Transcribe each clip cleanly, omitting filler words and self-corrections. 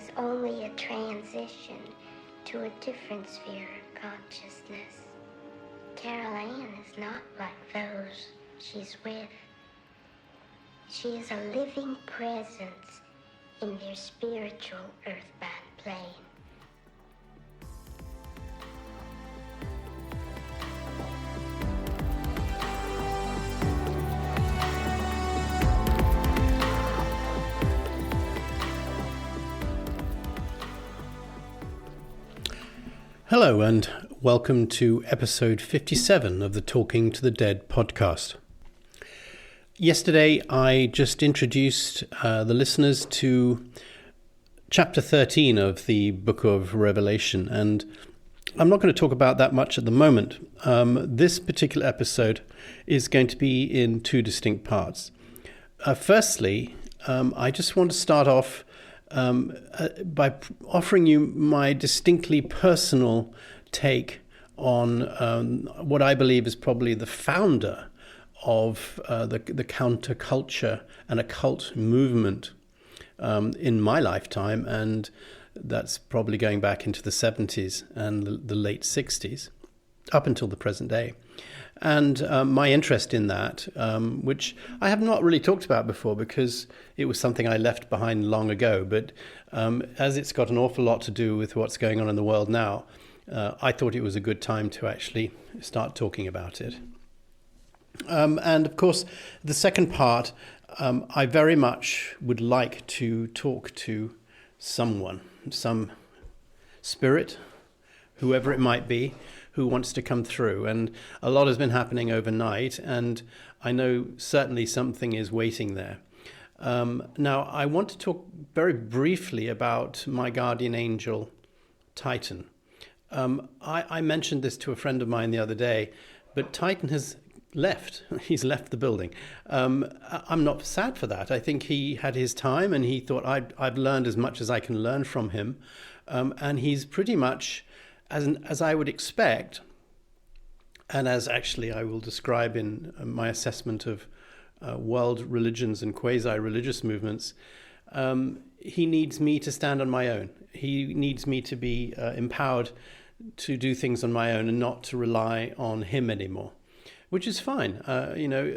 is only a transition to a different sphere of consciousness. Carol Ann is not like those she's with. She is a living presence in their spiritual earthbound plane. Hello and welcome to episode 57 of the Talking to the Dead podcast. Yesterday I just introduced the listeners to chapter 13 of the book of Revelation, and I'm not going to talk about that much at the moment. This particular episode is going to be in two distinct parts. Firstly, I just want to start off by offering you my distinctly personal take on what I believe is probably the founder of the counterculture and occult movement in my lifetime, and that's probably going back into the 70s and the late 60s, up until the present day. And my interest in that, which I have not really talked about before because it was something I left behind long ago, but as it's got an awful lot to do with what's going on in the world now, I thought it was a good time to actually start talking about it. And of course, the second part, I very much would like to talk to someone, some spirit, whoever it might be, who wants to come through. And a lot has been happening overnight, and I know certainly something is waiting there. Now, I want to talk very briefly about my guardian angel, Titan. I mentioned this to a friend of mine the other day, but Titan has left. He's left the building. I'm not sad for that. I think he had his time, and he thought I've learned as much as I can learn from him. And he's pretty much, as I would expect, and as actually I will describe in my assessment of world religions and quasi-religious movements, he needs me to stand on my own. He needs me to be empowered to do things on my own and not to rely on him anymore, which is fine.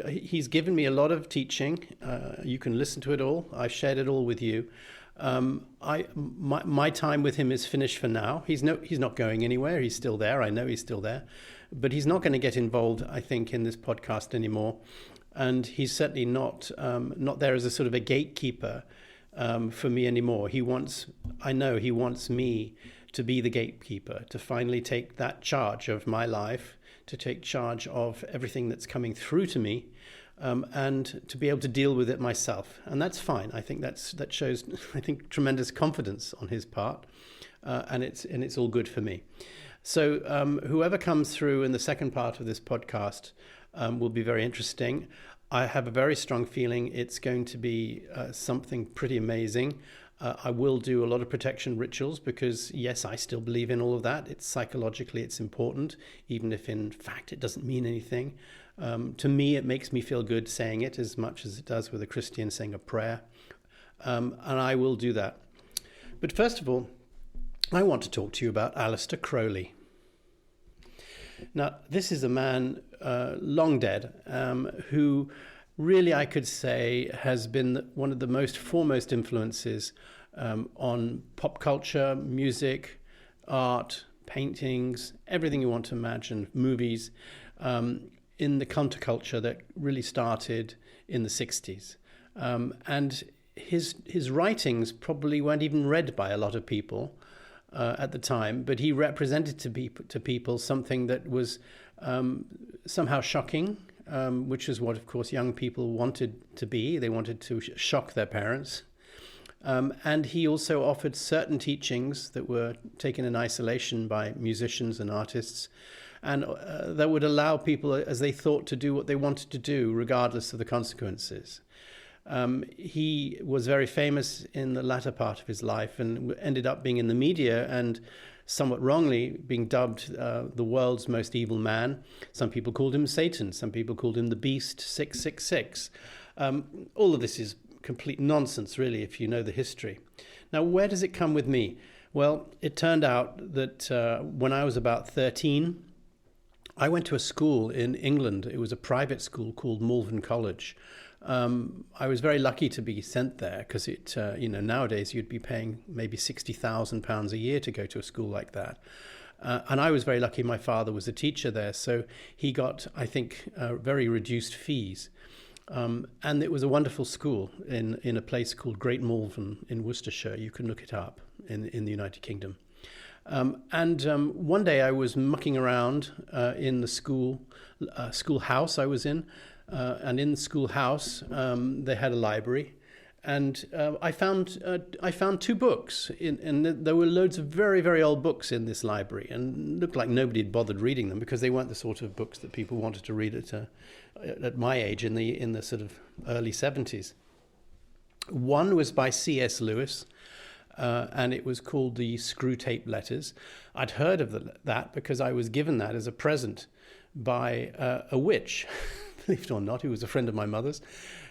He's given me a lot of teaching. You can listen to it all. I shared it all with you. My time with him is finished for now. He's not going anywhere. He's still there. I know he's still there, but he's not going to get involved, I think, in this podcast anymore. And he's certainly not there as a sort of a gatekeeper for me anymore. I know he wants me to be the gatekeeper, to finally take that charge of my life, to take charge of everything that's coming through to me, and to be able to deal with it myself. And that's fine. I think that shows, I think, tremendous confidence on his part, and it's all good for me. So whoever comes through in the second part of this podcast will be very interesting. I have a very strong feeling it's going to be something pretty amazing. I will do a lot of protection rituals because, yes, I still believe in all of that. It's psychologically, it's important, even if in fact it doesn't mean anything. To me, it makes me feel good saying it as much as it does with a Christian saying a prayer. And I will do that. But first of all, I want to talk to you about Aleister Crowley. Now, this is a man long dead who really, I could say, has been one of the most foremost influences on pop culture, music, art, paintings, everything you want to imagine, movies, in the counterculture that really started in the 60s. And his writings probably weren't even read by a lot of people at the time, but he represented to people something that was somehow shocking, which is what, of course, young people wanted to be. They wanted to shock their parents. And he also offered certain teachings that were taken in isolation by musicians and artists, and that would allow people, as they thought, to do what they wanted to do, regardless of the consequences. He was very famous in the latter part of his life and ended up being in the media and somewhat wrongly being dubbed the world's most evil man. Some people called him Satan. Some people called him the Beast 666. All of this is complete nonsense, really, if you know the history. Now, where does it come with me? Well, it turned out that when I was about 13, I went to a school in England. It was a private school called Malvern College. I was very lucky to be sent there because nowadays you'd be paying maybe £60,000 a year to go to a school like that. And I was very lucky my father was a teacher there, so he got, I think, very reduced fees. And it was a wonderful school in a place called Great Malvern in Worcestershire. You can look it up in the United Kingdom. One day I was mucking around in the schoolhouse I was in, and in the schoolhouse they had a library, and I found two books, and there were loads of very, very old books in this library, and it looked like nobody had bothered reading them because they weren't the sort of books that people wanted to read at my age in the sort of early 70s. One was by C.S. Lewis. And it was called the Screw Tape Letters. I'd heard of that because I was given that as a present by a witch, believe it or not, who was a friend of my mother's,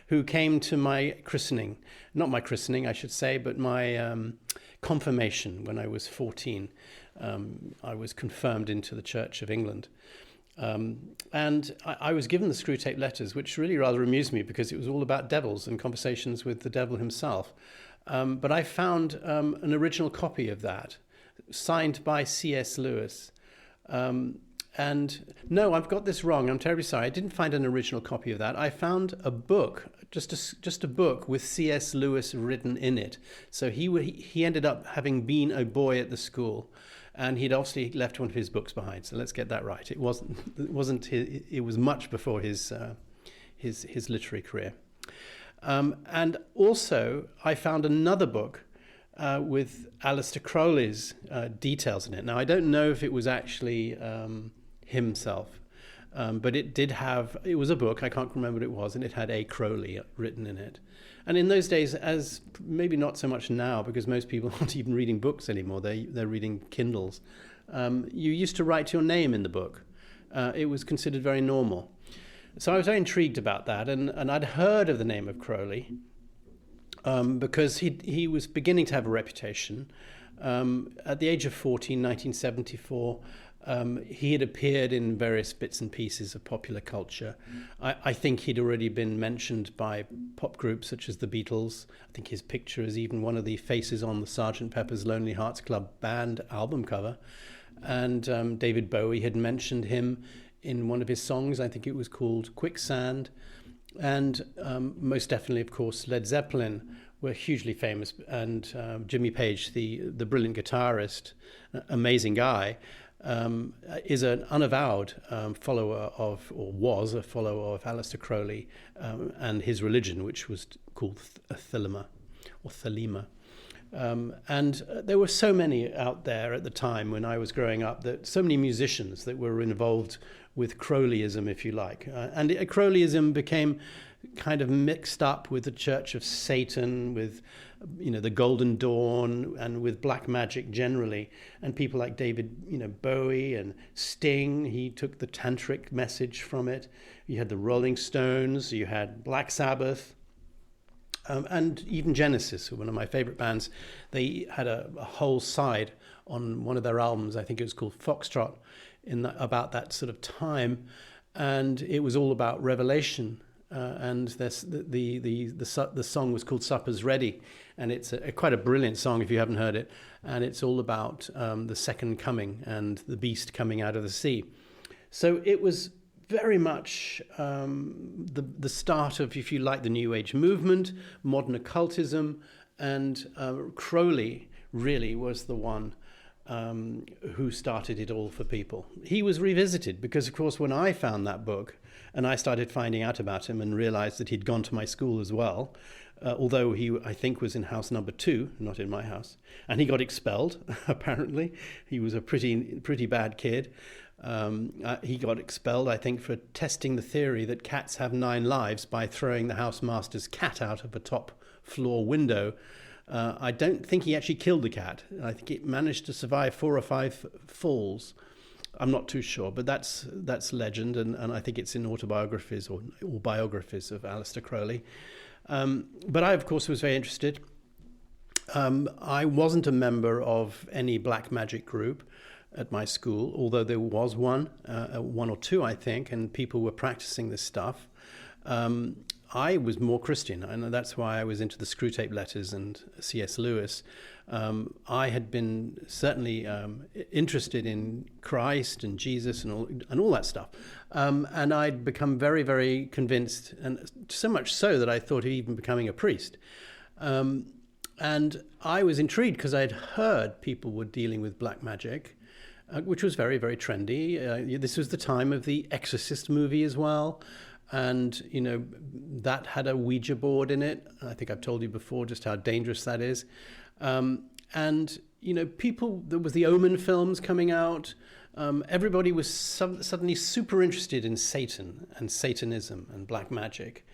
who came to my christening. Not my christening, I should say, but my confirmation when I was 14. I was confirmed into the Church of England. And I was given the Screw Tape Letters, which really rather amused me because it was all about devils and conversations with the devil himself. But I found an original copy of that, signed by C.S. Lewis. And no, I've got this wrong. I'm terribly sorry. I didn't find an original copy of that. I found a book, just a book with C.S. Lewis written in it. So he ended up having been a boy at the school, and he'd obviously left one of his books behind. So let's get that right. It was much before his literary career. And also, I found another book with Aleister Crowley's details in it. Now, I don't know if it was actually himself, but it was a book, I can't remember what it was, and it had A. Crowley written in it. And in those days, as maybe not so much now, because most people aren't even reading books anymore, they're reading Kindles, you used to write your name in the book. It was considered very normal. So I was very intrigued about that, and I'd heard of the name of Crowley because he was beginning to have a reputation. At the age of 14, 1974, he had appeared in various bits and pieces of popular culture. I think he'd already been mentioned by pop groups such as the Beatles. I think his picture is even one of the faces on the Sgt. Pepper's Lonely Hearts Club Band album cover. And David Bowie had mentioned him in one of his songs. I think it was called Quicksand. And most definitely, of course, Led Zeppelin were hugely famous. And Jimmy Page, the brilliant guitarist, amazing guy, is an unavowed follower of, or was a follower of Aleister Crowley and his religion, which was called Thelema, or Thelema. And there were so many out there at the time when I was growing up, that so many musicians that were involved with Crowleyism, if you like. And Crowleyism became kind of mixed up with the Church of Satan, with the Golden Dawn, and with black magic generally. And people like David Bowie and Sting, he took the tantric message from it. You had the Rolling Stones, you had Black Sabbath, and even Genesis, one of my favorite bands. They had a whole side on one of their albums, I think it was called Foxtrot, about that sort of time, and it was all about revelation. And the song was called Supper's Ready, and it's quite a brilliant song if you haven't heard it. And it's all about the second coming and the beast coming out of the sea. So it was very much the start of, if you like, the New Age movement, modern occultism, and Crowley really was the one who started it all for people. He was revisited because, of course, when I found that book and I started finding out about him and realized that he'd gone to my school as well, although he, I think, was in house number 2, not in my house, and he got expelled, apparently. He was a pretty bad kid. He got expelled, I think, for testing the theory that cats have 9 lives by throwing the housemaster's cat out of a top floor window. I don't think he actually killed the cat. I think it managed to survive 4 or 5 falls. I'm not too sure, but that's legend, and I think it's in autobiographies or biographies of Aleister Crowley. But I, of course, was very interested. I wasn't a member of any black magic group at my school, although there was one or two, I think, and people were practicing this stuff. I was more Christian, and that's why I was into the Screwtape Letters and C.S. Lewis. I had been certainly interested in Christ and Jesus and all that stuff. And I'd become very, very convinced, and so much so that I thought of even becoming a priest. And I was intrigued because I'd heard people were dealing with black magic, which was very, very trendy. This was the time of the Exorcist movie as well. And, that had a Ouija board in it. I think I've told you before just how dangerous that is. And, people, there was the Omen films coming out. Everybody was suddenly super interested in Satan and Satanism and black magic.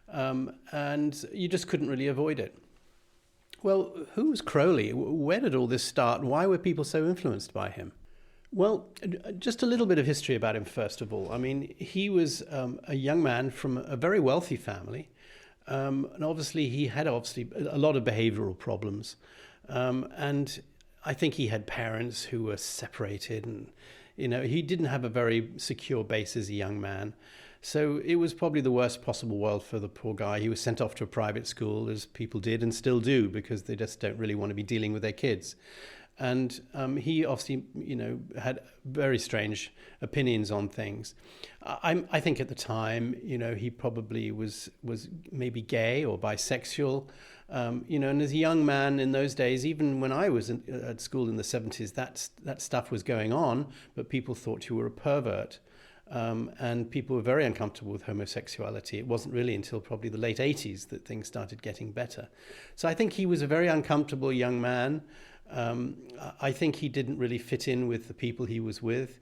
And you just couldn't really avoid it. Well, who was Crowley? Where did all this start? Why were people so influenced by him? Well, just a little bit of history about him, first of all. I mean, he was a young man from a very wealthy family. And obviously, he had a lot of behavioral problems. And I think he had parents who were separated. And, he didn't have a very secure base as a young man. So it was probably the worst possible world for the poor guy. He was sent off to a private school, as people did and still do, because they just don't really want to be dealing with their kids. And he obviously, had very strange opinions on things. I think at the time, he probably was maybe gay or bisexual. And as a young man in those days, even when I was at school in the 70s, that stuff was going on, but people thought you were a pervert. And people were very uncomfortable with homosexuality. It wasn't really until probably the late 80s that things started getting better. So I think he was a very uncomfortable young man. I think he didn't really fit in with the people he was with.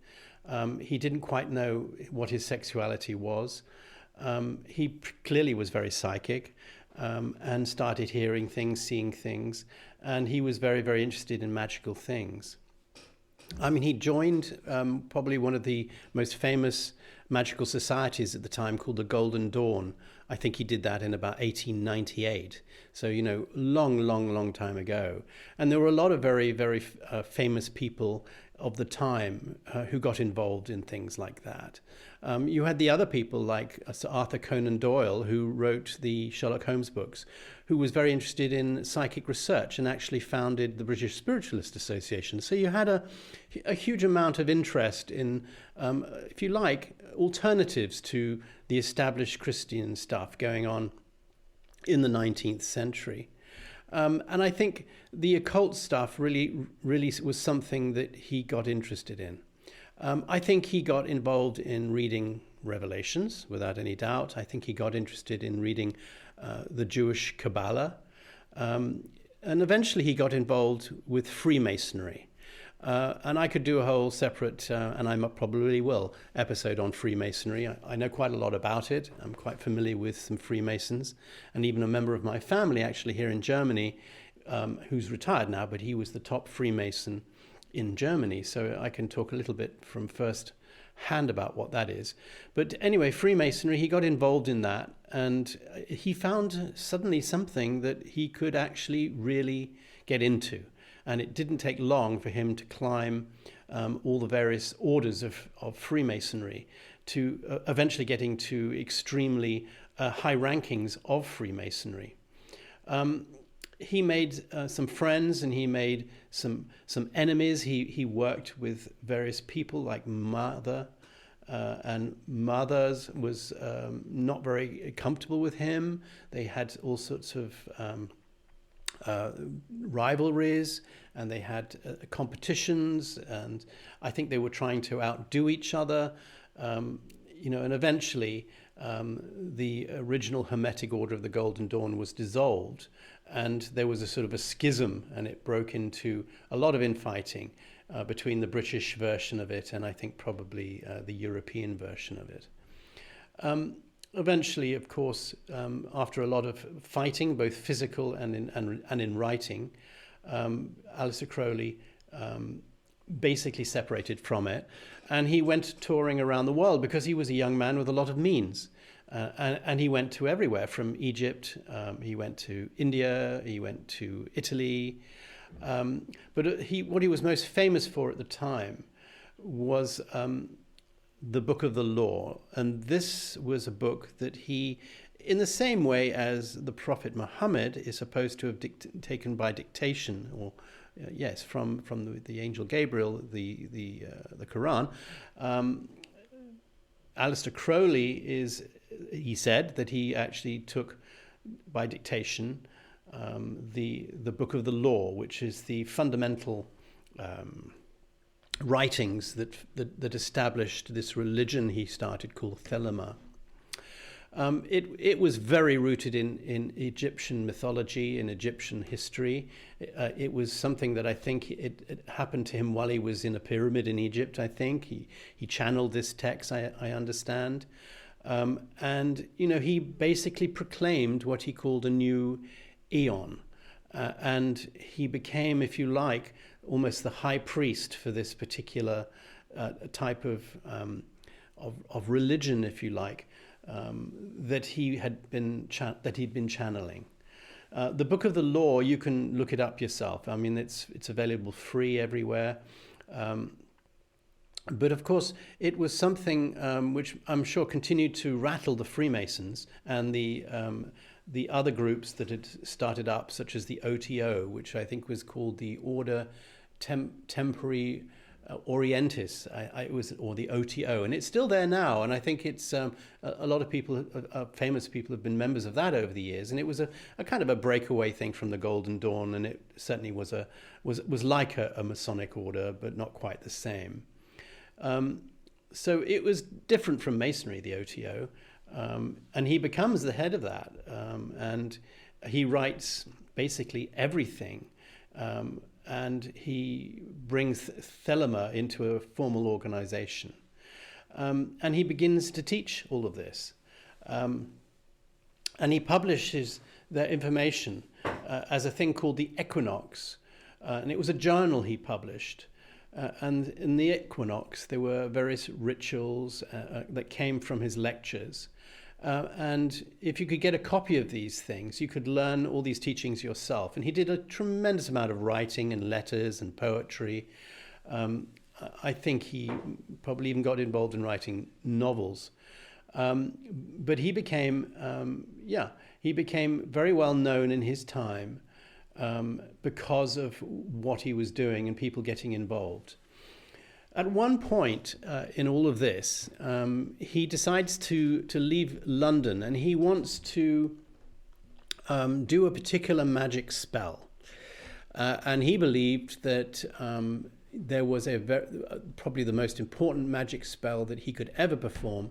He didn't quite know what his sexuality was. He clearly was very psychic and started hearing things, seeing things, and he was very, very interested in magical things. I mean, he joined probably one of the most famous magical societies at the time called the Golden Dawn. I think he did that in about 1898. So, long time ago. And there were a lot of very, very famous people of the time who got involved in things like that. You had the other people like Sir Arthur Conan Doyle, who wrote the Sherlock Holmes books, who was very interested in psychic research and actually founded the British Spiritualist Association. So you had a huge amount of interest in, if you like, alternatives to the established Christian stuff going on in the 19th century. And I think the occult stuff really was something that he got interested in. I think he got involved in reading Revelations, without any doubt. I think he got interested in reading the Jewish Kabbalah. And eventually he got involved with Freemasonry. And I could do a whole separate, and I probably will, episode on Freemasonry. I know quite a lot about it. I'm quite familiar with some Freemasons, and even a member of my family actually here in Germany, who's retired now, but he was the top Freemason in Germany. So I can talk a little bit from first hand about what that is. But anyway, Freemasonry, he got involved in that, and he found suddenly something that he could actually really get into. And it didn't take long for him to climb all the various orders of Freemasonry to eventually getting to extremely high rankings of Freemasonry. He made some friends and he made some enemies. He worked with various people like Mother, and Mother's was not very comfortable with him. They had all sorts of rivalries, and they had competitions, and I think they were trying to outdo each other, and eventually the original Hermetic Order of the Golden Dawn was dissolved, and there was a sort of a schism, and it broke into a lot of infighting between the British version of it and I think probably the European version of it. Eventually, of course, after a lot of fighting, both physical and in writing, Aleister Crowley basically separated from it, and he went touring around the world because he was a young man with a lot of means, And he went to everywhere, from Egypt, he went to India, he went to Italy. But what he was most famous for at the time was the Book of the Law. And this was a book that he, in the same way as the Prophet Muhammad is supposed to have taken by dictation, or yes, from the angel Gabriel, the Quran. Aleister Crowley he said that he actually took by dictation the Book of the Law, which is the fundamental writings that established this religion he started called Thelema. It was very rooted in Egyptian mythology, in Egyptian history. It was something that I think it happened to him while he was in a pyramid in Egypt, I think. He channeled this text, I understand. And, he basically proclaimed what he called a new eon. And he became, if you like, almost the high priest for this particular type of religion, if you like, that he'd been channeling. The Book of the Law, you can look it up yourself. I mean, it's available free everywhere. But of course, it was something which I'm sure continued to rattle the Freemasons and the other groups that had started up, such as the OTO, which I think was called the Order Tempori Orientis, or the OTO, and it's still there now. And I think it's a lot of people, famous people, have been members of that over the years. And it was a kind of a breakaway thing from the Golden Dawn, and it certainly was like a Masonic order, but not quite the same. So it was different from Masonry, the OTO, and he becomes the head of that, and he writes basically everything, and he brings Thelema into a formal organization, and he begins to teach all of this, and he publishes their information as a thing called the Equinox, and it was a journal he published. And in the Equinox, there were various rituals that came from his lectures. And if you could get a copy of these things, you could learn all these teachings yourself. And he did a tremendous amount of writing and letters and poetry. I think he probably even got involved in writing novels. But he became very well known in his time. Because of what he was doing and people getting involved. At one point in all of this, he decides to leave London, and he wants to do a particular magic spell. And he believed that there was probably the most important magic spell that he could ever perform,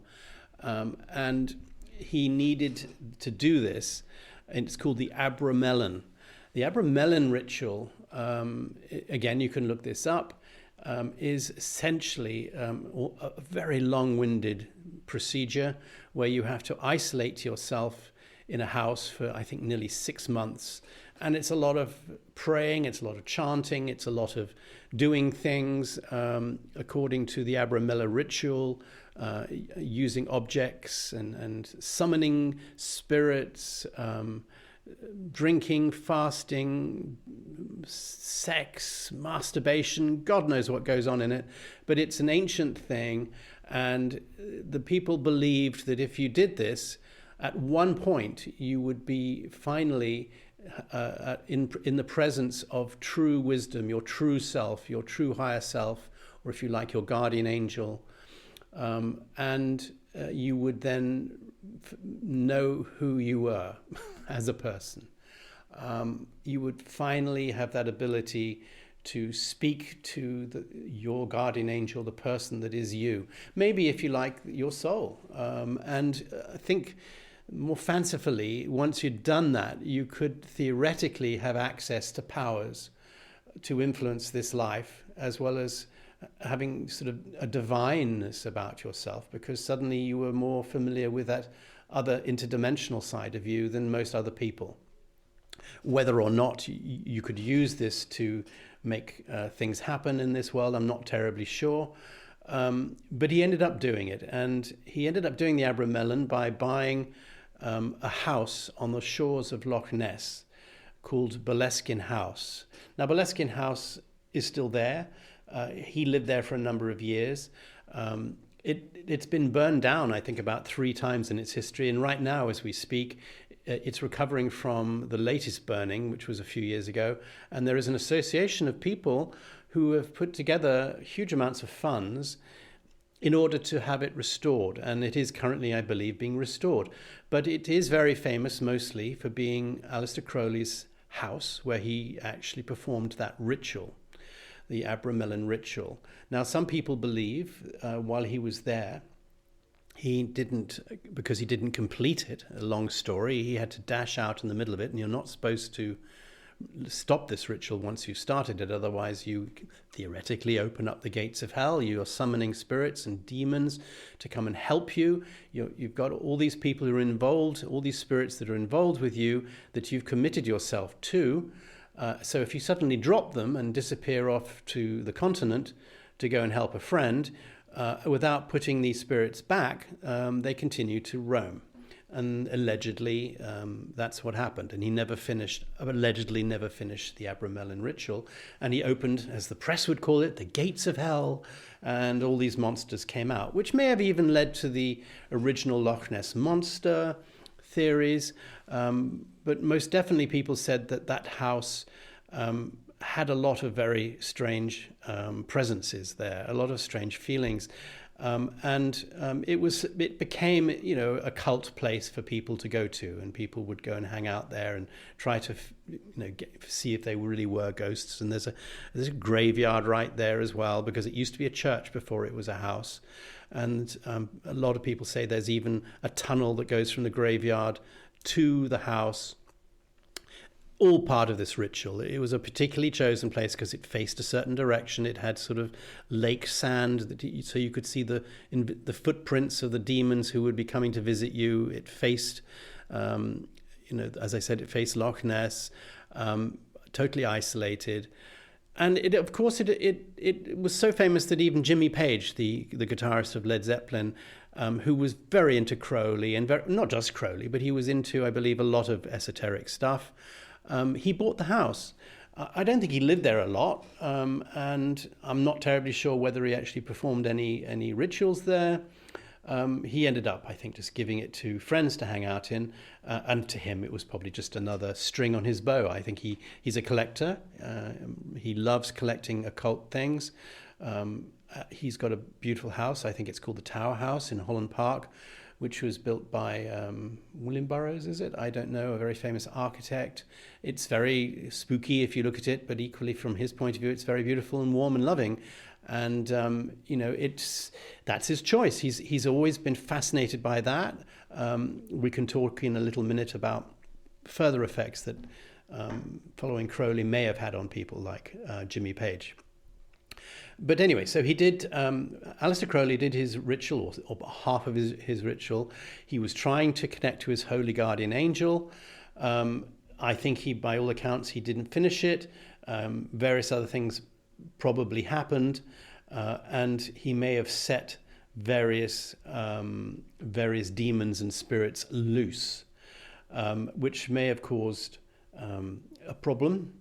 and he needed to do this, and it's called the Abramelin. The Abramelin ritual, again, you can look this up, is essentially a very long-winded procedure where you have to isolate yourself in a house for, I think, nearly 6 months. And it's a lot of praying, it's a lot of chanting, it's a lot of doing things according to the Abramelin ritual, using objects and summoning spirits, drinking, fasting, sex, masturbation, God knows what goes on in it. But it's an ancient thing, and the people believed that if you did this, at one point you would be finally in the presence of true wisdom, your true self, your true higher self, or if you like, your guardian angel, and you would then know who you were as a person. You would finally have that ability to speak to your guardian angel, the person that is you. Maybe, if you like, your soul. And I think more fancifully, once you'd done that, you could theoretically have access to powers to influence this life, as well as having sort of a divineness about yourself, because suddenly you were more familiar with that other interdimensional side of you than most other people. Whether or not you could use this to make things happen in this world, I'm not terribly sure. But he ended up doing it, and he ended up doing the Abramelin by buying a house on the shores of Loch Ness called Boleskine House. Now, Boleskine House is still there. He lived there for a number of years. It's been burned down, I think, about 3 times in its history. And right now, as we speak, it's recovering from the latest burning, which was a few years ago. And there is an association of people who have put together huge amounts of funds in order to have it restored. And it is currently, I believe, being restored. But it is very famous mostly for being Aleister Crowley's house, where he actually performed that ritual, the Abramelin ritual. Now, some people believe while he was there, he didn't, because he didn't complete it, a long story, he had to dash out in the middle of it, and you're not supposed to stop this ritual once you've started it, otherwise you theoretically open up the gates of hell. You're summoning spirits and demons to come and help you. You've got all these people who are involved, all these spirits that are involved with you that you've committed yourself to. So if you suddenly drop them and disappear off to the continent to go and help a friend, without putting these spirits back, they continue to roam. And allegedly, that's what happened. And he allegedly never finished the Abramelin ritual. And he opened, as the press would call it, the gates of hell. And all these monsters came out, which may have even led to the original Loch Ness monster theories. But most definitely people said that house had a lot of very strange presences there, a lot of strange feelings. It became, a cult place for people to go to, and people would go and hang out there and try to, see if they really were ghosts. And there's a graveyard right there as well, because it used to be a church before it was a house. And a lot of people say there's even a tunnel that goes from the graveyard to the house. All part of this ritual. It was a particularly chosen place because it faced a certain direction. It had sort of lake sand, so you could see the footprints of the demons who would be coming to visit you. It faced, as I said, it faced Loch Ness, totally isolated. And it was so famous that even Jimmy Page, the guitarist of Led Zeppelin, who was very into Crowley, and not just Crowley, but he was into, I believe, a lot of esoteric stuff. He bought the house. I don't think he lived there a lot, and I'm not terribly sure whether he actually performed any rituals there. He ended up, I think, just giving it to friends to hang out in, and to him it was probably just another string on his bow. I think he's a collector. He loves collecting occult things. He's got a beautiful house. I think it's called the Tower House in Holland Park, which was built by William Burroughs, is it? I don't know, a very famous architect. It's very spooky if you look at it, but equally from his point of view, it's very beautiful and warm and loving. And, that's his choice. He's always been fascinated by that. We can talk in a little minute about further effects that following Crowley may have had on people like Jimmy Page. But anyway, so he did, Aleister Crowley did his ritual, or half of his ritual. He was trying to connect to his holy guardian angel. I think by all accounts, he didn't finish it. Various other things probably happened. And he may have set various demons and spirits loose, which may have caused a problem.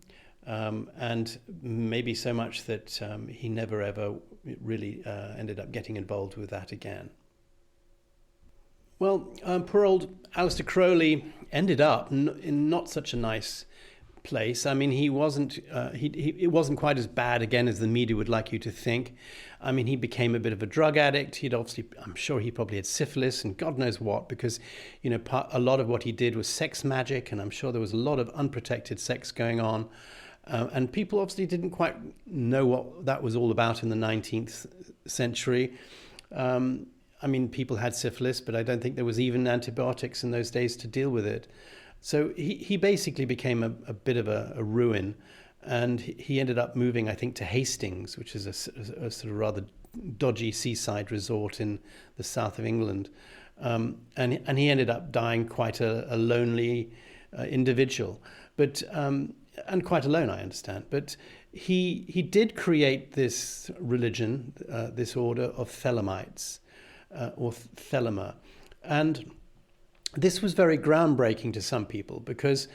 And maybe so much that he never ever really ended up getting involved with that again. Well, poor old Aleister Crowley ended up in not such a nice place. I mean, he wasn't. It wasn't quite as bad again as the media would like you to think. I mean, he became a bit of a drug addict. I'm sure he probably had syphilis and God knows what, because, a lot of what he did was sex magic, and I'm sure there was a lot of unprotected sex going on. And people obviously didn't quite know what that was all about in the 19th century. I mean, people had syphilis, but I don't think there was even antibiotics in those days to deal with it. So he basically became a bit of a ruin. And he ended up moving, I think, to Hastings, which is a sort of rather dodgy seaside resort in the south of England. And he ended up dying quite a lonely individual. But... and quite alone, I understand. But he did create this religion, this order of Thelemites, or Thelema. And this was very groundbreaking to some people because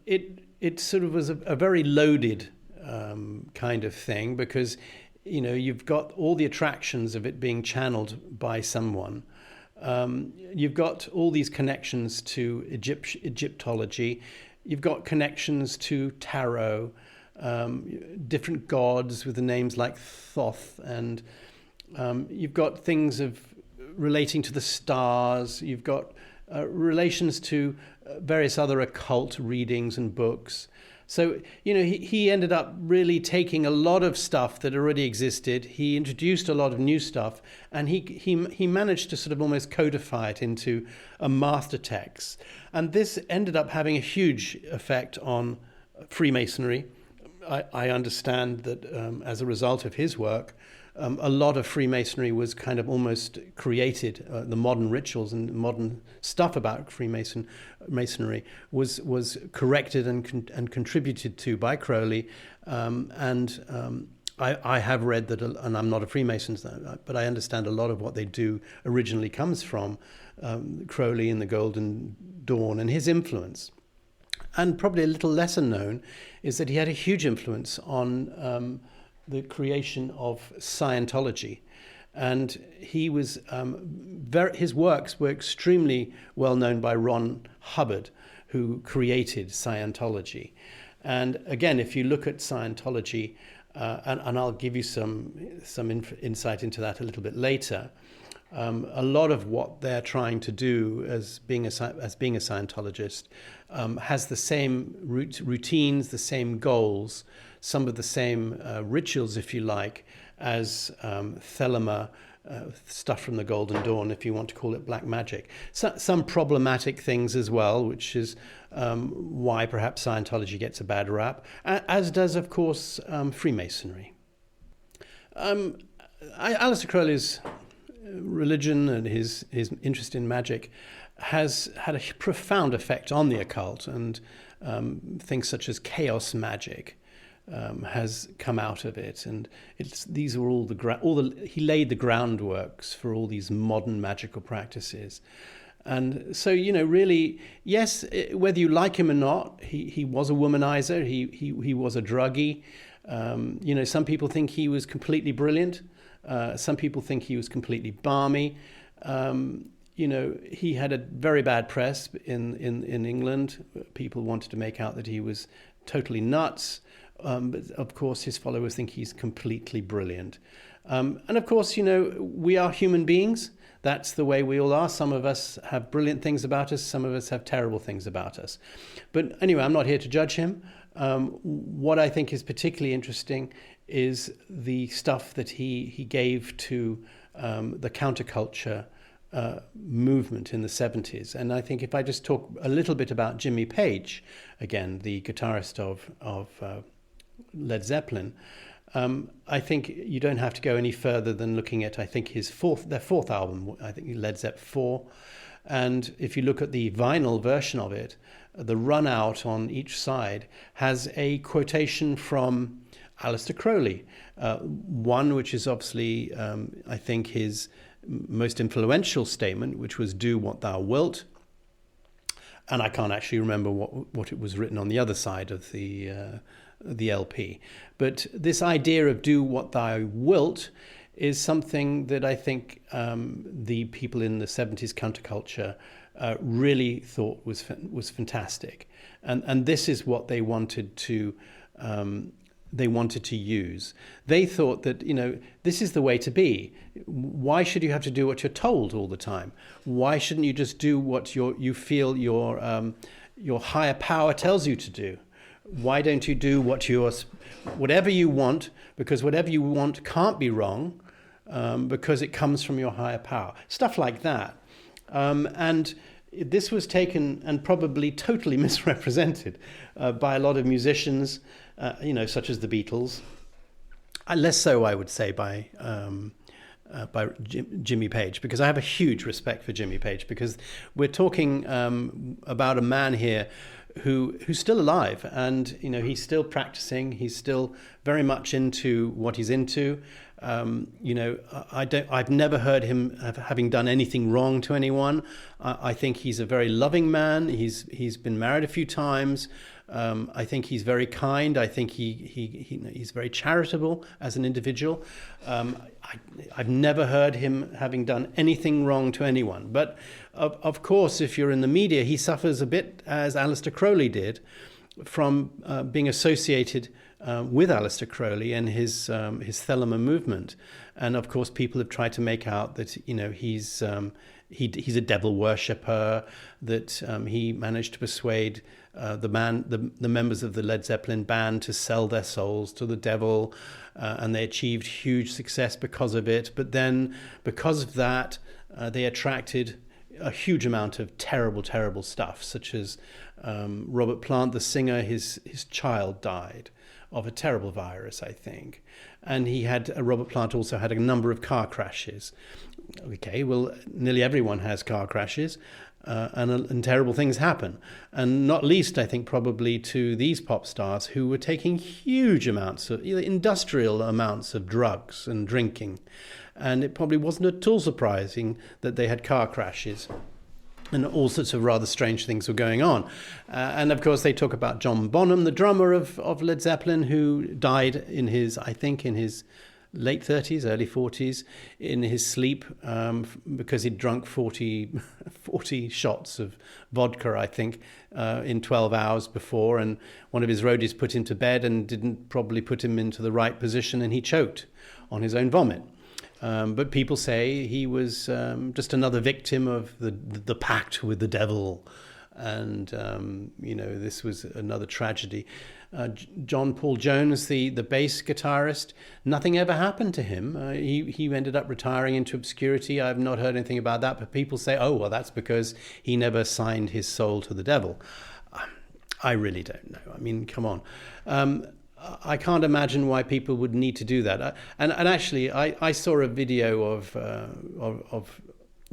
it sort of was a very loaded kind of thing, because you've got all the attractions of it being channeled by someone. You've got all these connections to Egyptology. You've got connections to tarot, different gods with the names like Thoth, and you've got things of relating to the stars. You've got relations to various other occult readings and books. So, he ended up really taking a lot of stuff that already existed. He introduced a lot of new stuff, and he managed to sort of almost codify it into a master text. And this ended up having a huge effect on Freemasonry. I understand that as a result of his work, a lot of Freemasonry was kind of almost created. The modern rituals and modern stuff about Masonry was corrected and contributed to by Crowley. I have read that, and I'm not a Freemason, but I understand a lot of what they do originally comes from Crowley and the Golden Dawn and his influence. And probably a little lesser known is that he had a huge influence on the creation of Scientology. And he was his works were extremely well known by Ron Hubbard, who created Scientology. And again, if you look at Scientology, and I'll give you some insight into that a little bit later, a lot of what they're trying to do as being a Scientologist has the same routines, the same goals, some of the same rituals, if you like, as Thelema, stuff from the Golden Dawn, if you want to call it black magic. Some problematic things as well, which is why perhaps Scientology gets a bad rap, as does, of course, Freemasonry. Aleister Crowley's religion and his interest in magic has had a profound effect on the occult, and things such as chaos magic has come out of it, and these are all he laid the groundworks for all these modern magical practices. And so, really, yes, whether you like him or not, he was a womanizer, he was a druggie. Some people think he was completely brilliant. Some people think he was completely balmy. He had a very bad press in England. People wanted to make out that he was totally nuts. But of course, his followers think he's completely brilliant. And of course, we are human beings. That's the way we all are. Some of us have brilliant things about us. Some of us have terrible things about us. But anyway, I'm not here to judge him. What I think is particularly interesting is the stuff that he gave to the counterculture movement in the 70s. And I think if I just talk a little bit about Jimmy Page, again, the guitarist of Led Zeppelin, I think you don't have to go any further than looking at, I think, their fourth album, I think Led Zepp 4. And if you look at the vinyl version of it, the run out on each side has a quotation from Aleister Crowley, one which is obviously, I think, his most influential statement, which was "Do what thou wilt." And I can't actually remember what it was written on the other side of the LP. But this idea of "do what thou wilt" is something that I think the people in the 70s counterculture really thought was fantastic, and this is what they wanted to use. They thought that this is the way to be. Why should you have to do what you're told all the time? Why shouldn't you just do what you feel your higher power tells you to do? Why don't you do whatever you want? Because whatever you want can't be wrong, because it comes from your higher power. Stuff like that. And this was taken and probably totally misrepresented by a lot of musicians, such as the Beatles. Less so, I would say, by Jimmy Page, because I have a huge respect for Jimmy Page, because we're talking about a man here who's still alive, and he's still practicing. He's still very much into what he's into. I've never heard him having done anything wrong to anyone. I think he's a very loving man. He's been married a few times. I think he's very kind. I think he's very charitable as an individual. I've never heard him having done anything wrong to anyone. But of course, if you're in the media, he suffers a bit, as Aleister Crowley did, from being associated with Aleister Crowley and his Thelema movement. And of course, people have tried to make out that he's a devil worshipper, that he managed to persuade the members of the Led Zeppelin band to sell their souls to the devil, and they achieved huge success because of it. But then, because of that, they attracted a huge amount of terrible stuff, such as Robert Plant, the singer, his child died of a terrible virus, I think. And Robert Plant also had a number of car crashes. Okay, well, nearly everyone has car crashes, and terrible things happen. And not least, I think, probably to these pop stars who were taking huge amounts of, industrial amounts of drugs and drinking. And it probably wasn't at all surprising that they had car crashes. And all sorts of rather strange things were going on. And of course, they talk about John Bonham, the drummer of Led Zeppelin, who died in his late 30s, early 40s, in his sleep, because he'd drunk 40 shots of vodka, I think, in 12 hours before. And one of his roadies put him to bed and didn't probably put him into the right position, and he choked on his own vomit. But people say he was just another victim of the pact with the devil. And, this was another tragedy. John Paul Jones, the bass guitarist, nothing ever happened to him. He ended up retiring into obscurity. I've not heard anything about that, but people say, oh, well, that's because he never signed his soul to the devil. I really don't know. I mean, come on. I can't imagine why people would need to do that. And actually, I saw a video of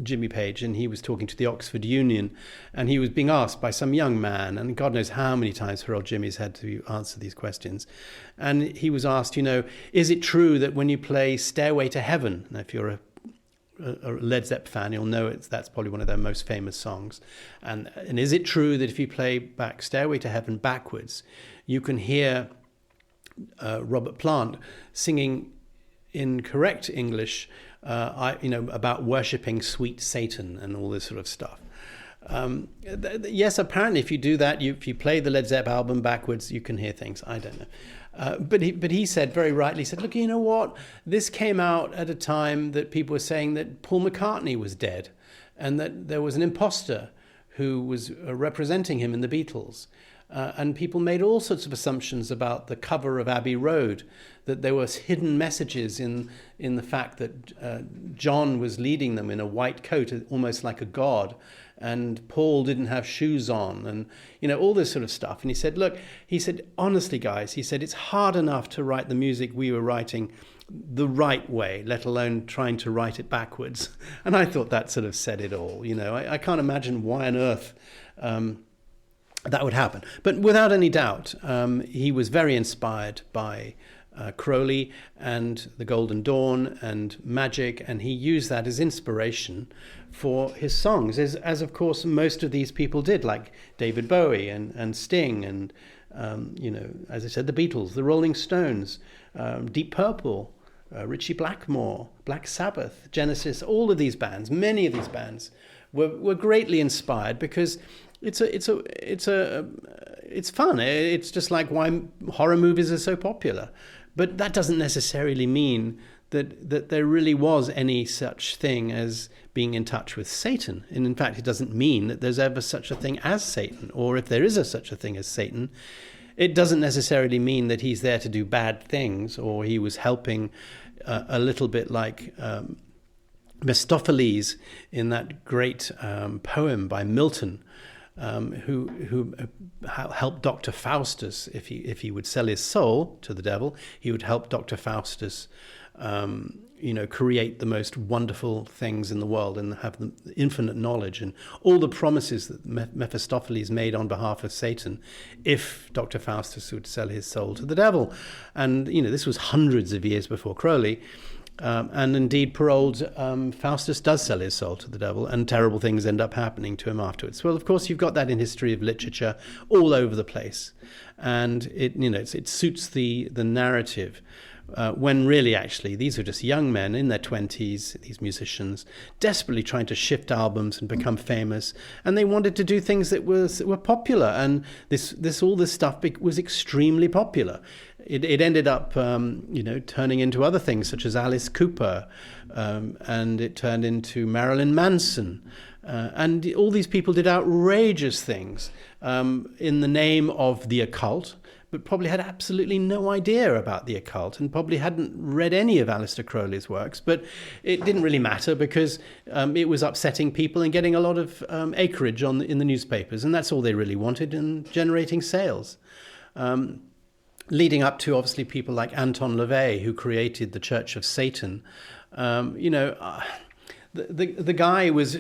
Jimmy Page, and he was talking to the Oxford Union, and he was being asked by some young man, and God knows how many times poor old Jimmy's had to answer these questions. And he was asked, is it true that when you play Stairway to Heaven, now if you're a Led Zepp fan, you'll know that's probably one of their most famous songs. And is it true that if you play back Stairway to Heaven backwards, you can hear Robert Plant singing in correct English, about worshipping sweet Satan and all this sort of stuff. Yes, apparently, if you do that, if you play the Led Zepp album backwards, you can hear things. I don't know. But he said very rightly, he said, look, you know what? This came out at a time that people were saying that Paul McCartney was dead, and that there was an imposter who was representing him in the Beatles. And people made all sorts of assumptions about the cover of Abbey Road, that there was hidden messages in the fact that John was leading them in a white coat, almost like a god, and Paul didn't have shoes on, and all this sort of stuff. And he said, look, honestly, guys, he said, it's hard enough to write the music we were writing the right way, let alone trying to write it backwards. And I thought that sort of said it all. I can't imagine why on earth that would happen. But without any doubt, he was very inspired by Crowley and the Golden Dawn and magic, and he used that as inspiration for his songs, as of course most of these people did, like David Bowie and Sting and, as I said, the Beatles, the Rolling Stones, Deep Purple, Ritchie Blackmore, Black Sabbath, Genesis, all of these bands, many of these bands were greatly inspired because it's fun. It's just like why horror movies are so popular. But that doesn't necessarily mean that there really was any such thing as being in touch with Satan. And in fact, it doesn't mean that there's ever such a thing as Satan. Or if there is such a thing as Satan, it doesn't necessarily mean that he's there to do bad things, or he was helping a little bit like Mephistopheles in that great poem by Milton, who helped Dr. Faustus. If he would sell his soul to the devil, he would help Dr. Faustus create the most wonderful things in the world and have the infinite knowledge and all the promises that Mephistopheles made on behalf of Satan if Dr. Faustus would sell his soul to the devil. And, this was hundreds of years before Crowley. And indeed, poor old Faustus does sell his soul to the devil, and terrible things end up happening to him afterwards. Well, of course, you've got that in history of literature all over the place. And it suits the narrative. When really, actually, these are just young men in their 20s, these musicians, desperately trying to shift albums and become famous. And they wanted to do things that were popular. And all this stuff was extremely popular. It ended up, turning into other things such as Alice Cooper, and it turned into Marilyn Manson. And all these people did outrageous things in the name of the occult, but probably had absolutely no idea about the occult and probably hadn't read any of Aleister Crowley's works. But it didn't really matter because it was upsetting people and getting a lot of acreage in the newspapers. And that's all they really wanted, and generating sales. Leading up to, obviously, people like Anton LaVey, who created the Church of Satan. The guy was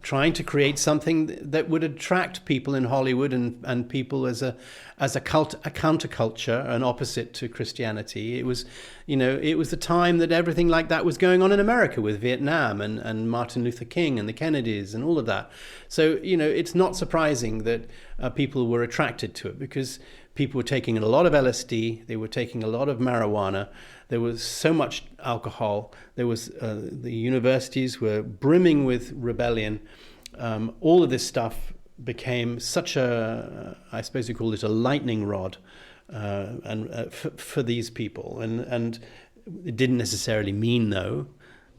trying to create something that would attract people in Hollywood and people as a counterculture, an opposite to Christianity. It was the time that everything like that was going on in America with Vietnam and Martin Luther King and the Kennedys and all of that. So, it's not surprising that people were attracted to it, because people were taking a lot of LSD, they were taking a lot of marijuana, there was so much alcohol, there was the universities were brimming with rebellion. All of this stuff became such I suppose you call it a lightning rod, for these people. And it didn't necessarily mean, though,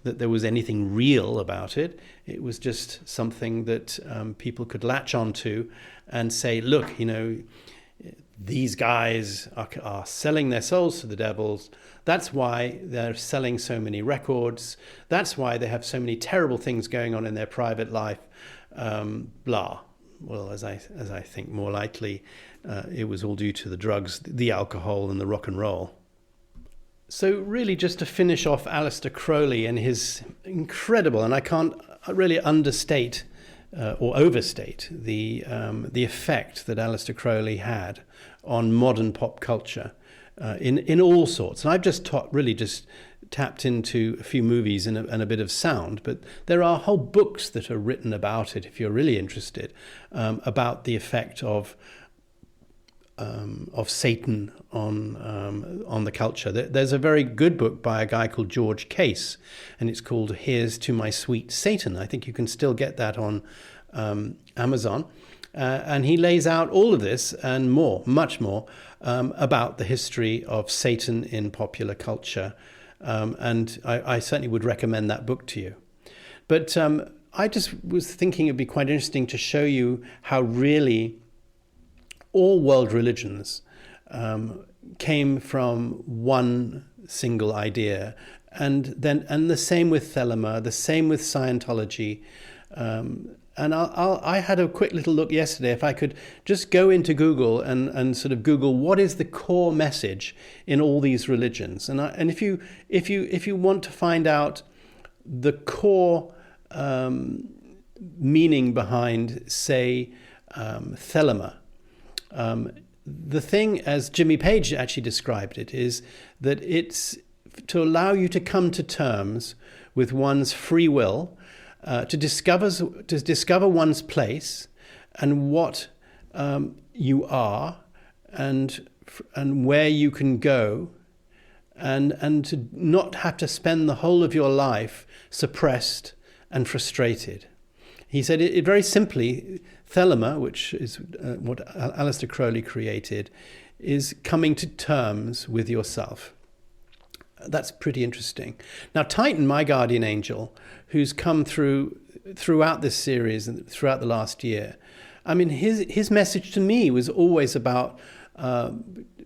that there was anything real about it. It was just something that people could latch onto and say, look, these guys are selling their souls to the devils. That's why they're selling so many records. That's why they have so many terrible things going on in their private life. Blah. Well, as I think more likely, it was all due to the drugs, the alcohol, and the rock and roll. So really, just to finish off Aleister Crowley and his incredible, and I can't really understate or overstate the effect that Aleister Crowley had on modern pop culture in all sorts. And I've just tapped into a few movies and a bit of sound, but there are whole books that are written about it, if you're really interested, about the effect of Satan on the culture. There's a very good book by a guy called George Case, and it's called Here's to My Sweet Satan. I think you can still get that on Amazon. And he lays out all of this and more, much more, about the history of Satan in popular culture. And I certainly would recommend that book to you. But I just was thinking it'd be quite interesting to show you how really all world religions came from one single idea. And the same with Thelema, the same with Scientology. And I had a quick little look yesterday. If I could just go into Google and sort of Google what is the core message in all these religions, and if you want to find out the core meaning behind, say, Thelema, the thing, as Jimmy Page actually described it, is that it's to allow you to come to terms with one's free will. To discover one's place and what you are and where you can go, and to not have to spend the whole of your life suppressed and frustrated. He said it very simply, Thelema, which is what Aleister Crowley created, is coming to terms with yourself. That's pretty interesting. Now, Titan, my guardian angel, who's come throughout this series and throughout the last year, I mean, his message to me was always about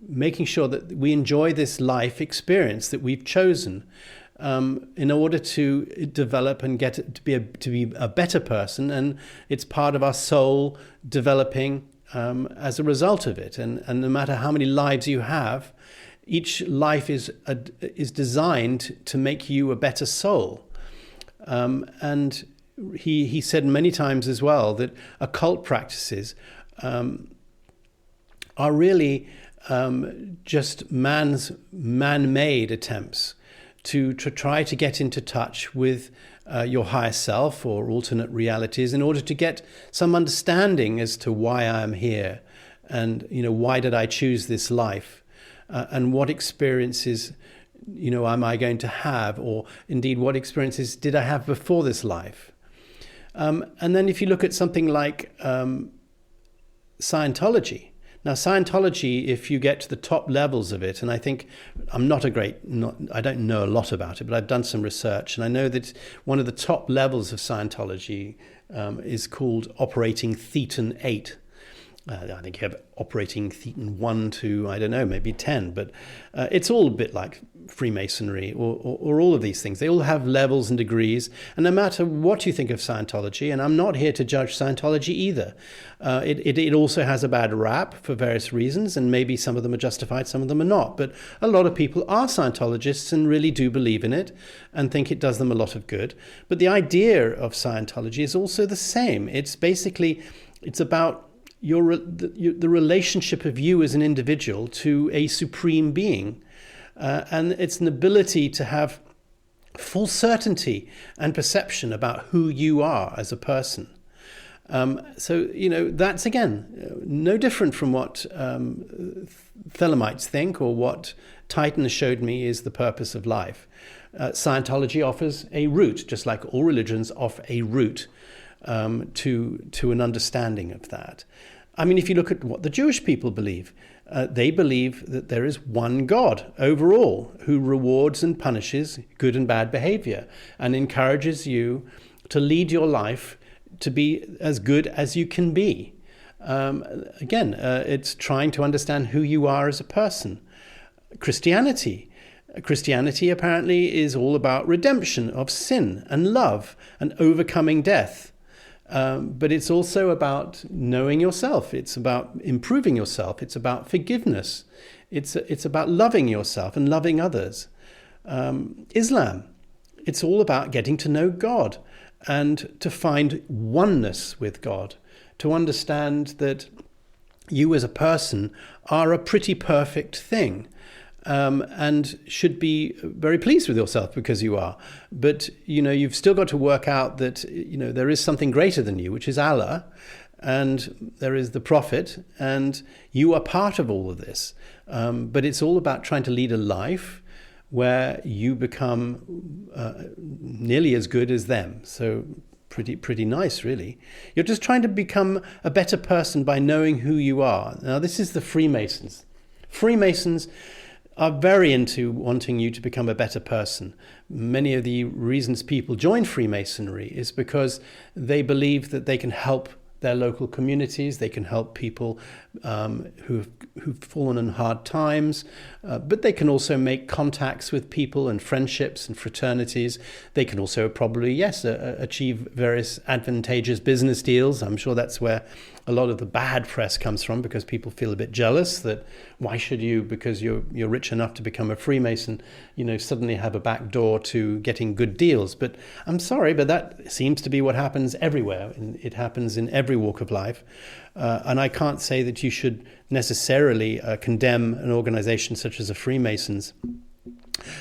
making sure that we enjoy this life experience that we've chosen. in order to develop and get to be a better person, and it's part of our soul developing as a result of it. And no matter how many lives you have, each life is designed to make you a better soul. And he said many times as well that occult practices are really just man-made attempts to try to get into touch with your higher self or alternate realities in order to get some understanding as to why I am here, and why did I choose this life, and what experiences am I going to have, or indeed what experiences did I have before this life. And then if you look at something like Scientology. Now, Scientology, if you get to the top levels of it, and I think I don't know a lot about it, but I've done some research, and I know that one of the top levels of Scientology is called Operating Thetan 8. I think you have Operating Thetan 1 to, I don't know, maybe 10, but it's all a bit like Freemasonry or all of these things. They all have levels and degrees, and no matter what you think of Scientology, and I'm not here to judge Scientology either, it also has a bad rap for various reasons, and maybe some of them are justified, some of them are not, but a lot of people are Scientologists and really do believe in it and think it does them a lot of good. But the idea of Scientology is also the same. It's about the relationship of you as an individual to a supreme being. And it's an ability to have full certainty and perception about who you are as a person. So, that's, again, no different from what Thelemites think or what Titan showed me is the purpose of life. Scientology offers a route, just like all religions offer a route to an understanding of that. I mean, if you look at what the Jewish people believe, they believe that there is one God overall who rewards and punishes good and bad behavior and encourages you to lead your life to be as good as you can be. It's trying to understand who you are as a person. Christianity apparently is all about redemption of sin and love and overcoming death. But it's also about knowing yourself. It's about improving yourself. It's about forgiveness. It's about loving yourself and loving others. Islam, it's all about getting to know God and to find oneness with God, to understand that you as a person are a pretty perfect thing. And should be very pleased with yourself because you are. But, you've still got to work out that, there is something greater than you, which is Allah, and there is the Prophet, and you are part of all of this. But it's all about trying to lead a life where you become nearly as good as them. So pretty nice, really. You're just trying to become a better person by knowing who you are. Now, this is the Freemasons. Freemasons are very into wanting you to become a better person. Many of the reasons people join Freemasonry is because they believe that they can help their local communities, they can help people who've fallen in hard times, but they can also make contacts with people and friendships and fraternities. They can also probably, achieve various advantageous business deals. I'm sure that's where a lot of the bad press comes from, because people feel a bit jealous that why should you, because you're rich enough to become a Freemason, suddenly have a back door to getting good deals. But I'm sorry, but that seems to be what happens everywhere. It happens in every walk of life. And I can't say that you should necessarily condemn an organization such as the Freemasons.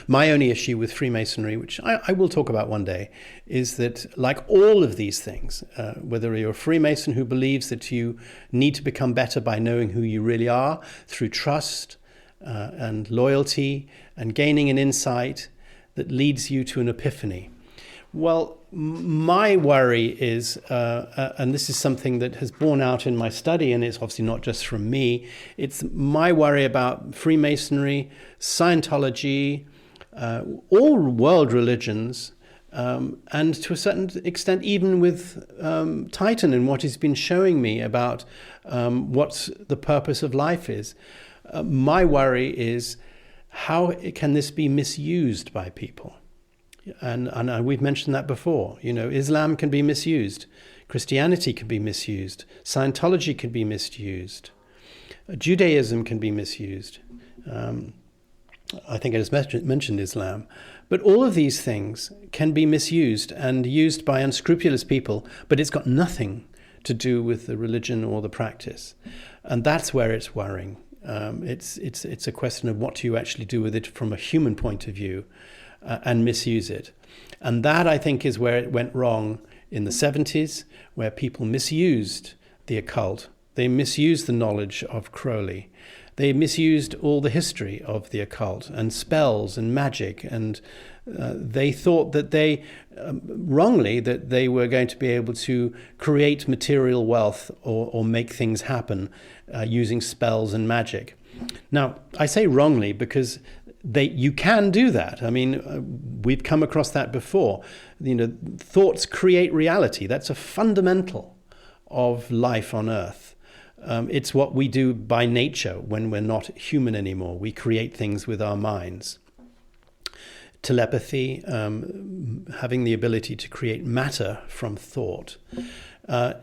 My only issue with Freemasonry, which I will talk about one day, is that, like all of these things, whether you're a Freemason who believes that you need to become better by knowing who you really are through trust and loyalty and gaining an insight that leads you to an epiphany. Well, my worry is, and this is something that has borne out in my study, and it's obviously not just from me, it's my worry about Freemasonry, Scientology, all world religions, and to a certain extent even with Titan and what he's been showing me about what the purpose of life is. My worry is, how can this be misused by people? And we've mentioned that before. Islam can be misused. Christianity can be misused. Scientology can be misused. Judaism can be misused. I think I just mentioned Islam. But all of these things can be misused and used by unscrupulous people, but it's got nothing to do with the religion or the practice. And that's where it's worrying. It's a question of what do you actually do with it from a human point of view, and misuse it. And that, I think, is where it went wrong in the 70s, where people misused the occult. They misused the knowledge of Crowley. They misused all the history of the occult and spells and magic, and they thought that wrongly, that they were going to be able to create material wealth or make things happen using spells and magic. Now, I say wrongly because you can do that. I mean, we've come across that before. Thoughts create reality. That's a fundamental of life on Earth. It's what we do by nature when we're not human anymore. We create things with our minds. Telepathy, having the ability to create matter from thought.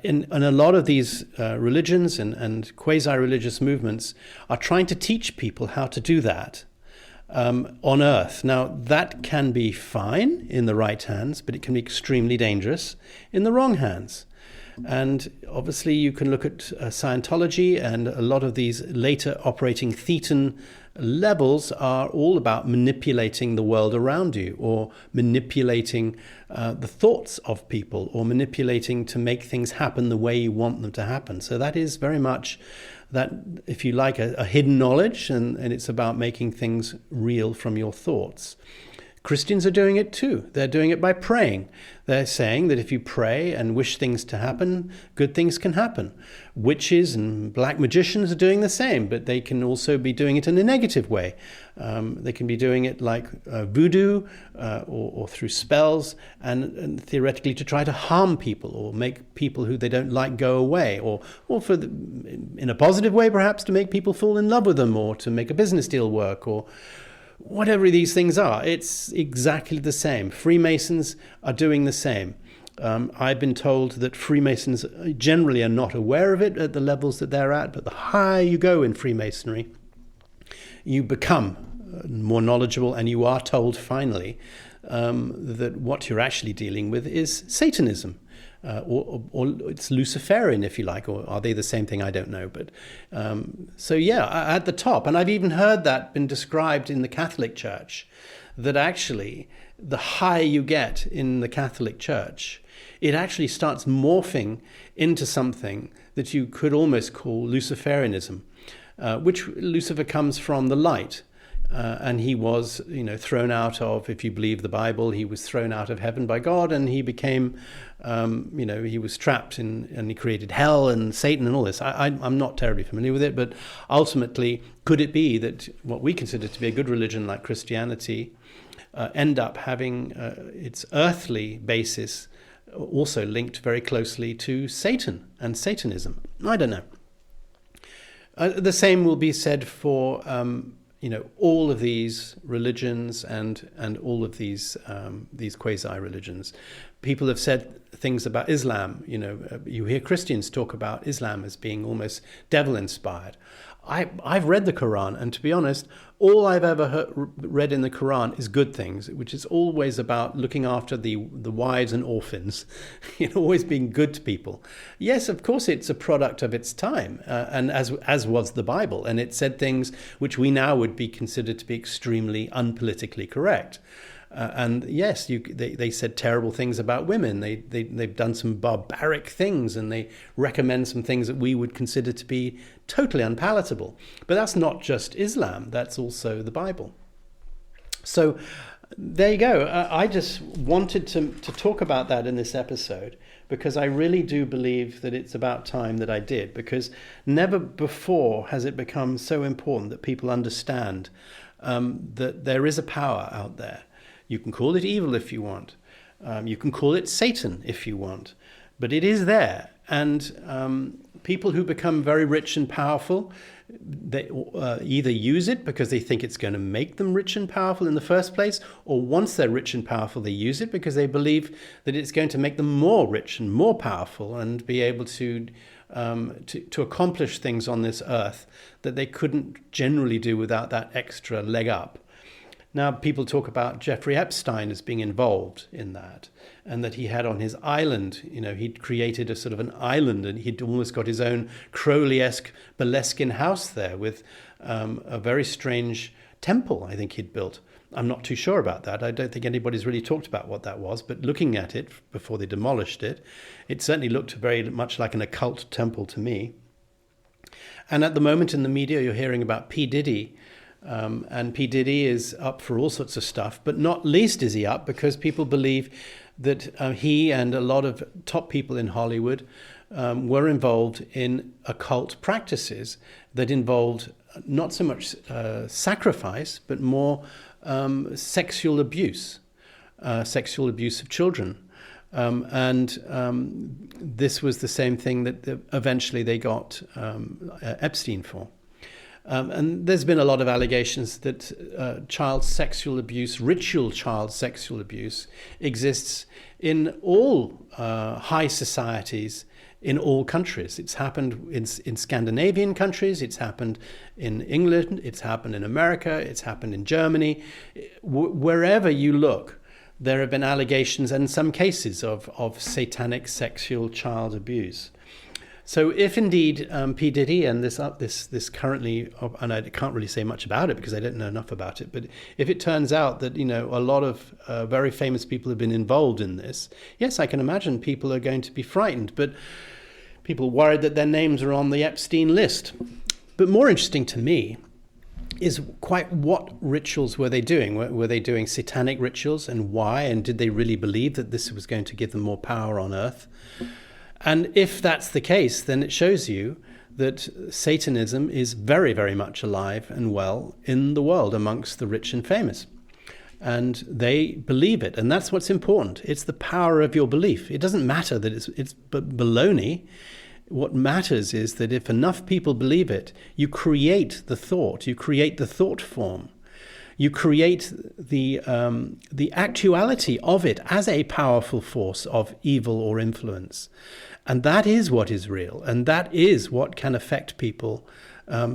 In a lot of these religions and quasi-religious movements are trying to teach people how to do that on Earth. Now, that can be fine in the right hands, but it can be extremely dangerous in the wrong hands. And obviously you can look at Scientology, and a lot of these later operating Thetan levels are all about manipulating the world around you, or manipulating the thoughts of people, or manipulating to make things happen the way you want them to happen. So that is very much that, if you like, a hidden knowledge, and it's about making things real from your thoughts. Christians are doing it too. They're doing it by praying. They're saying that if you pray and wish things to happen, good things can happen. Witches and black magicians are doing the same, but they can also be doing it in a negative way. They can be doing it like voodoo or through spells, and theoretically to try to harm people or make people who they don't like go away, or in a positive way perhaps to make people fall in love with them, or to make a business deal work, or whatever these things are. It's exactly the same. Freemasons are doing the same. I've been told that Freemasons generally are not aware of it at the levels that they're at, but the higher you go in Freemasonry, you become more knowledgeable, and you are told finally that what you're actually dealing with is Satanism. Or it's Luciferian, if you like, or are they the same thing? I don't know. But so yeah, at the top, and I've even heard that been described in the Catholic Church, that actually the higher you get in the Catholic Church, it actually starts morphing into something that you could almost call Luciferianism, which Lucifer comes from the light. And he was, thrown out of, if you believe the Bible, he was thrown out of heaven by God, and he became, he was trapped and he created hell and Satan and all this. I'm not terribly familiar with it, but ultimately, could it be that what we consider to be a good religion like Christianity end up having its earthly basis also linked very closely to Satan and Satanism? I don't know. The same will be said for all of these religions and all of these quasi-religions. People have said things about Islam. You hear Christians talk about Islam as being almost devil-inspired. I've read the Quran, and to be honest, all I've ever read in the Quran is good things, which is always about looking after the wives and orphans, always being good to people. Yes, of course, it's a product of its time, and as was the Bible, and it said things which we now would be considered to be extremely unpolitically correct. And yes, they said terrible things about women. They've done some barbaric things, and they recommend some things that we would consider to be totally unpalatable. But that's not just Islam, that's also the Bible. So there you go. I just wanted to talk about that in this episode, because I really do believe that it's about time that I did, because never before has it become so important that people understand that there is a power out there. You can call it evil if you want. You can call it Satan if you want. but it is there. And people who become very rich and powerful, they either use it because they think it's going to make them rich and powerful in the first place, or once they're rich and powerful, they use it because they believe that it's going to make them more rich and more powerful and be able to accomplish things on this earth that they couldn't generally do without that extra leg up. Now, people talk about Jeffrey Epstein as being involved in that, and that he had on his island, he'd created a sort of an island, and he'd almost got his own Crowley-esque Boleskine house there with a very strange temple, I think he'd built. I'm not too sure about that. I don't think anybody's really talked about what that was, but looking at it before they demolished it, it certainly looked very much like an occult temple to me. And at the moment in the media, you're hearing about P.Diddy, and P.Diddy is up for all sorts of stuff, but not least is he up because people believe that he and a lot of top people in Hollywood were involved in occult practices that involved not so much sacrifice, but more sexual abuse of children. This was the same thing that eventually they got Epstein for. And there's been a lot of allegations that child sexual abuse, ritual child sexual abuse, exists in all high societies in all countries. It's happened in Scandinavian countries, it's happened in England, it's happened in America, it's happened in Germany. Wherever you look, there have been allegations and some cases of satanic sexual child abuse. So if indeed P.Diddy and this currently, and I can't really say much about it because I don't know enough about it, but if it turns out that, a lot of very famous people have been involved in this, yes, I can imagine people are going to be frightened, but people worried that their names are on the Epstein list. But more interesting to me is quite what rituals were they doing? Were they doing satanic rituals, and why? And did they really believe that this was going to give them more power on earth? And if that's the case, then it shows you that Satanism is very, very much alive and well in the world amongst the rich and famous. And they believe it. And that's what's important. It's the power of your belief. It doesn't matter that it's baloney. What matters is that if enough people believe it, you create the thought. You create the thought form. You create the actuality of it as a powerful force of evil or influence. And that is what is real. And that is what can affect people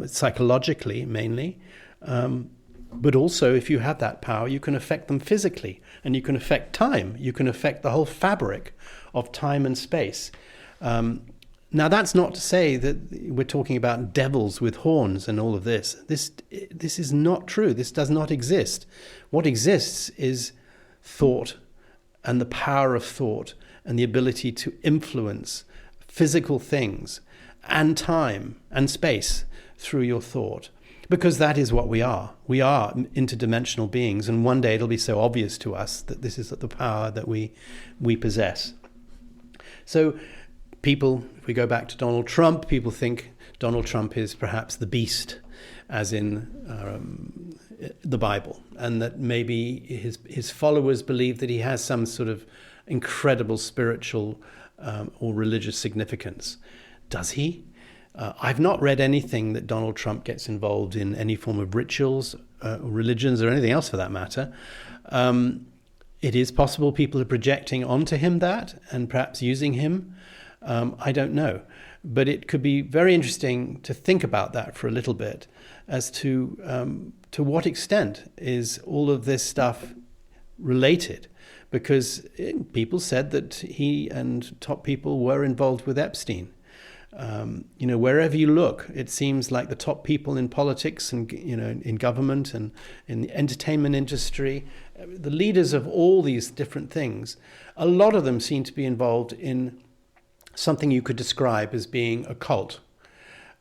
psychologically, mainly. But also, if you have that power, you can affect them physically. And you can affect time. You can affect the whole fabric of time and space. Now, that's not to say that we're talking about devils with horns and all of this. This is not true. This does not exist. What exists is thought and the power of thought and the ability to influence physical things and time and space through your thought. Because that is what we are. We are interdimensional beings, and one day it'll be so obvious to us that this is the power that we possess. So people, if we go back to Donald Trump, people think Donald Trump is perhaps the beast, as in the Bible, and that maybe his followers believe that he has some sort of incredible spiritual or religious significance. Does he? I've not read anything that Donald Trump gets involved in any form of rituals, religions, or anything else for that matter. It is possible people are projecting onto him that and perhaps using him. I don't know. But it could be very interesting to think about that for a little bit as to what extent is all of this stuff related. Because people said that he and top people were involved with Epstein. Wherever you look, it seems like the top people in politics and, in government and in the entertainment industry, the leaders of all these different things, a lot of them seem to be involved in something you could describe as being a cult.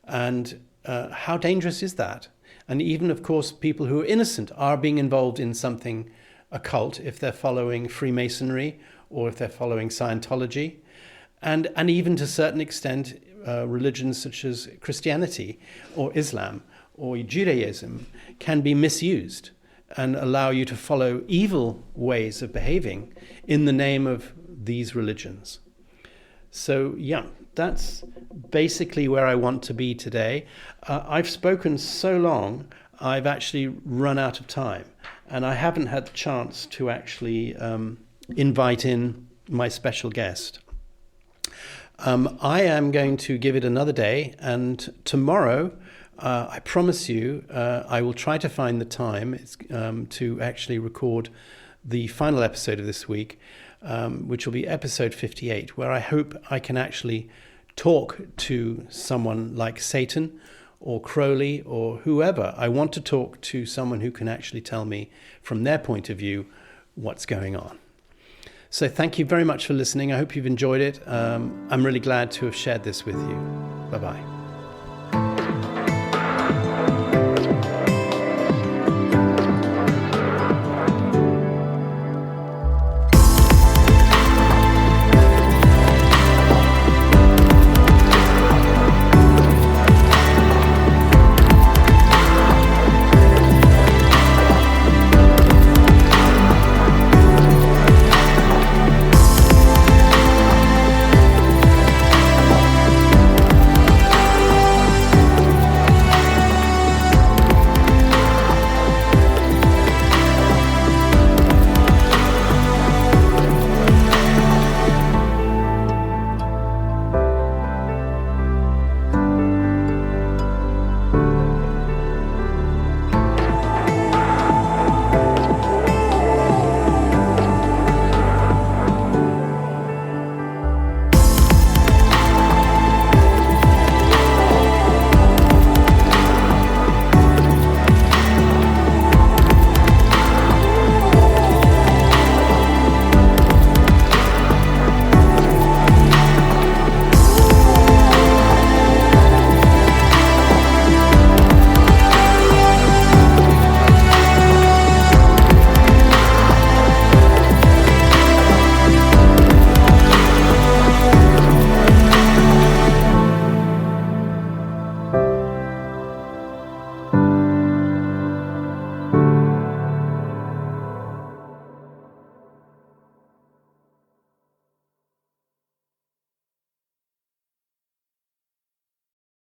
And how dangerous is that? And even, of course, people who are innocent are being involved in something occult if they're following Freemasonry or if they're following Scientology. And even to a certain extent, religions such as Christianity or Islam or Judaism can be misused and allow you to follow evil ways of behaving in the name of these religions. So yeah, that's basically where I want to be today. I've spoken so long, I've actually run out of time, and I haven't had the chance to actually invite in my special guest. I am going to give it another day, and tomorrow, I promise you, I will try to find the time to actually record the final episode of this week, which will be episode 58, where I hope I can actually talk to someone like Satan or Crowley or whoever. I want to talk to someone who can actually tell me from their point of view what's going on. So thank you very much for listening. I hope you've enjoyed it. I'm really glad to have shared this with you. Bye-bye.